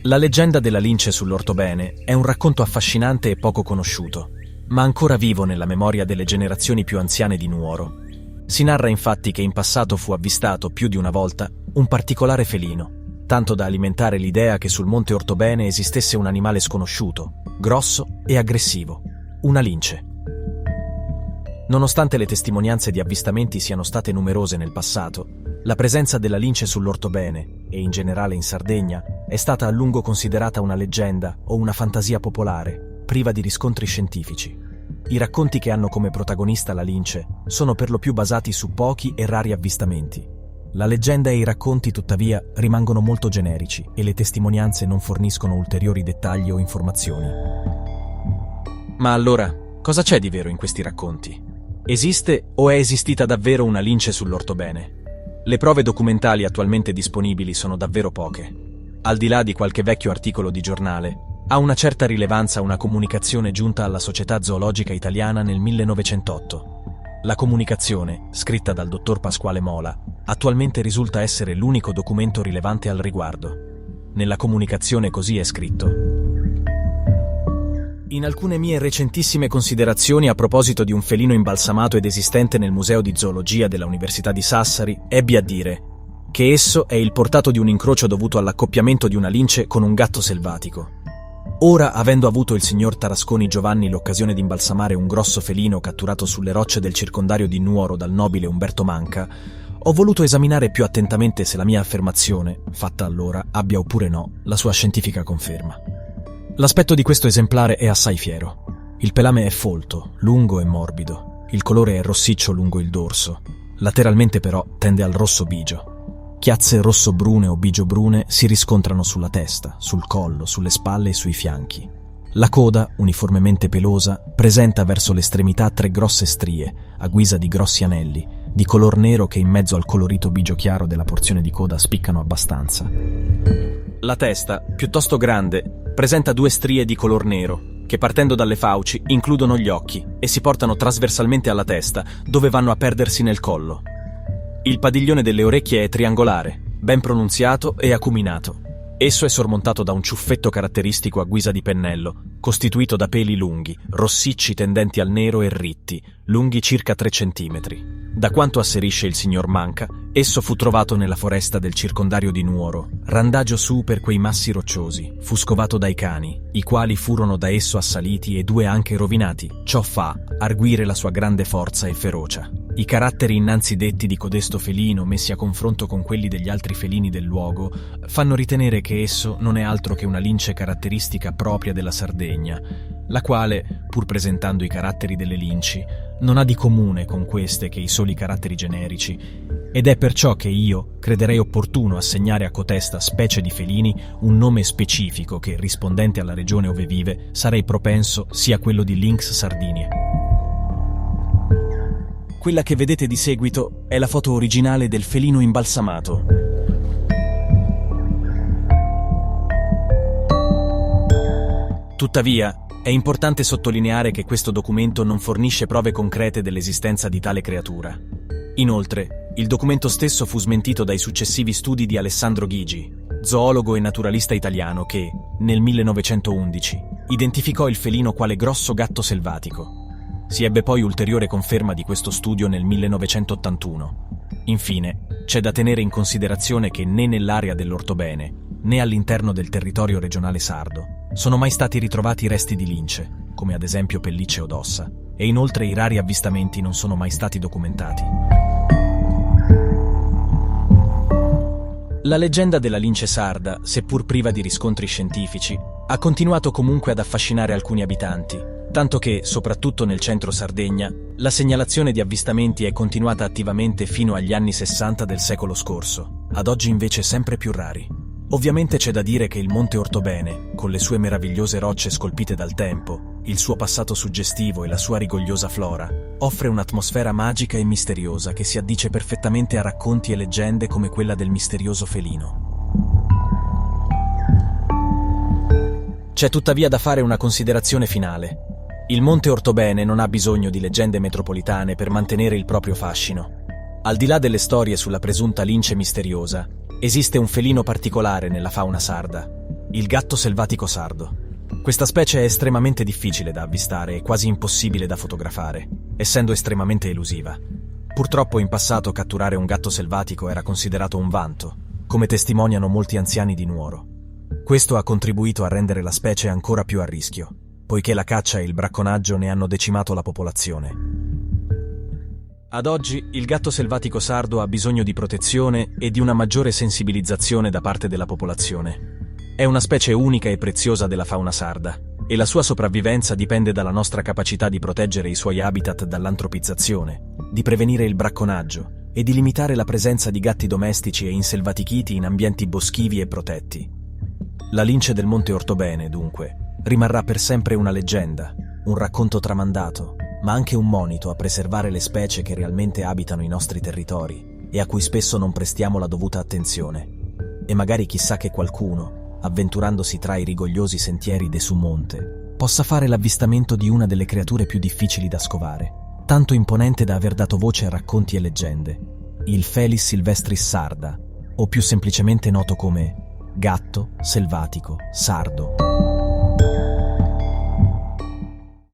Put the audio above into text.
La leggenda della lince sull'orthobene è un racconto affascinante e poco conosciuto, ma ancora vivo nella memoria delle generazioni più anziane di Nuoro. Si narra infatti che in passato fu avvistato più di una volta un particolare felino, tanto da alimentare l'idea che sul monte Orthobene esistesse un animale sconosciuto, grosso e aggressivo, una lince. Nonostante le testimonianze di avvistamenti siano state numerose nel passato, la presenza della lince sull'Orthobene, e in generale in Sardegna, è stata a lungo considerata una leggenda o una fantasia popolare, priva di riscontri scientifici. I racconti che hanno come protagonista la lince sono per lo più basati su pochi e rari avvistamenti. La leggenda e i racconti, tuttavia, rimangono molto generici e le testimonianze non forniscono ulteriori dettagli o informazioni. Ma allora, cosa c'è di vero in questi racconti? Esiste o è esistita davvero una lince sull'Orthobene? Le prove documentali attualmente disponibili sono davvero poche. Al di là di qualche vecchio articolo di giornale, ha una certa rilevanza una comunicazione giunta alla Società Zoologica Italiana nel 1908. La comunicazione, scritta dal dottor Pasquale Mola, attualmente risulta essere l'unico documento rilevante al riguardo. Nella comunicazione così è scritto: in alcune mie recentissime considerazioni a proposito di un felino imbalsamato ed esistente nel Museo di Zoologia della Università di Sassari, ebbi a dire che esso è il portato di un incrocio dovuto all'accoppiamento di una lince con un gatto selvatico. Ora, avendo avuto il signor Tarasconi Giovanni l'occasione di imbalsamare un grosso felino catturato sulle rocce del circondario di Nuoro dal nobile Umberto Manca, ho voluto esaminare più attentamente se la mia affermazione, fatta allora, abbia oppure no la sua scientifica conferma. L'aspetto di questo esemplare è assai fiero. Il pelame è folto, lungo e morbido. Il colore è rossiccio lungo il dorso. Lateralmente però tende al rosso bigio. Chiazze rosso-brune o bigio-brune si riscontrano sulla testa, sul collo, sulle spalle e sui fianchi. La coda, uniformemente pelosa, presenta verso l'estremità 3 grosse strie, a guisa di grossi anelli, di color nero che in mezzo al colorito bigio chiaro della porzione di coda spiccano abbastanza. La testa, piuttosto grande, presenta 2 strie di color nero, che partendo dalle fauci includono gli occhi e si portano trasversalmente alla testa, dove vanno a perdersi nel collo. Il padiglione delle orecchie è triangolare, ben pronunziato e acuminato. Esso è sormontato da un ciuffetto caratteristico a guisa di pennello, costituito da peli lunghi, rossicci tendenti al nero e ritti, lunghi circa 3 centimetri. Da quanto asserisce il signor Manca, esso fu trovato nella foresta del circondario di Nuoro, randagio su per quei massi rocciosi, fu scovato dai cani, i quali furono da esso assaliti e 2 anche rovinati. Ciò fa arguire la sua grande forza e ferocia. I caratteri innanzi detti di codesto felino, messi a confronto con quelli degli altri felini del luogo, fanno ritenere che esso non è altro che una lince caratteristica propria della Sardegna, la quale, pur presentando i caratteri delle linci, non ha di comune con queste che i soli caratteri generici, ed è perciò che io crederei opportuno assegnare a cotesta specie di felini un nome specifico che, rispondente alla regione ove vive, sarei propenso sia quello di Lynx sardinie. Quella che vedete di seguito è la foto originale del felino imbalsamato. Tuttavia, è importante sottolineare che questo documento non fornisce prove concrete dell'esistenza di tale creatura. Inoltre, il documento stesso fu smentito dai successivi studi di Alessandro Ghigi, zoologo e naturalista italiano che, nel 1911, identificò il felino quale grosso gatto selvatico. Si ebbe poi ulteriore conferma di questo studio nel 1981. Infine, c'è da tenere in considerazione che né nell'area dell'Orthobene, né all'interno del territorio regionale sardo, sono mai stati ritrovati resti di lince, come ad esempio pellicce od ossa, e inoltre i rari avvistamenti non sono mai stati documentati. La leggenda della lince sarda, seppur priva di riscontri scientifici, ha continuato comunque ad affascinare alcuni abitanti, tanto che, soprattutto nel centro Sardegna, la segnalazione di avvistamenti è continuata attivamente fino agli anni 60 del secolo scorso, ad oggi invece sempre più rari. Ovviamente c'è da dire che il monte Orthobene, con le sue meravigliose rocce scolpite dal tempo, il suo passato suggestivo e la sua rigogliosa flora, offre un'atmosfera magica e misteriosa che si addice perfettamente a racconti e leggende come quella del misterioso felino. C'è tuttavia da fare una considerazione finale. Il monte Orthobene non ha bisogno di leggende metropolitane per mantenere il proprio fascino. Al di là delle storie sulla presunta lince misteriosa, esiste un felino particolare nella fauna sarda. Il gatto selvatico sardo. Questa specie è estremamente difficile da avvistare e quasi impossibile da fotografare, essendo estremamente elusiva. Purtroppo in passato catturare un gatto selvatico era considerato un vanto, come testimoniano molti anziani di Nuoro. Questo ha contribuito a rendere la specie ancora più a rischio, poiché la caccia e il bracconaggio ne hanno decimato la popolazione. Ad oggi, il gatto selvatico sardo ha bisogno di protezione e di una maggiore sensibilizzazione da parte della popolazione. È una specie unica e preziosa della fauna sarda, e la sua sopravvivenza dipende dalla nostra capacità di proteggere i suoi habitat dall'antropizzazione, di prevenire il bracconaggio e di limitare la presenza di gatti domestici e inselvatichiti in ambienti boschivi e protetti. La lince del Monte Ortobene, dunque, rimarrà per sempre una leggenda, un racconto tramandato, ma anche un monito a preservare le specie che realmente abitano i nostri territori e a cui spesso non prestiamo la dovuta attenzione. E magari chissà che qualcuno, avventurandosi tra i rigogliosi sentieri de su monte, possa fare l'avvistamento di una delle creature più difficili da scovare, tanto imponente da aver dato voce a racconti e leggende, il Felis silvestris sarda, o più semplicemente noto come gatto selvatico sardo.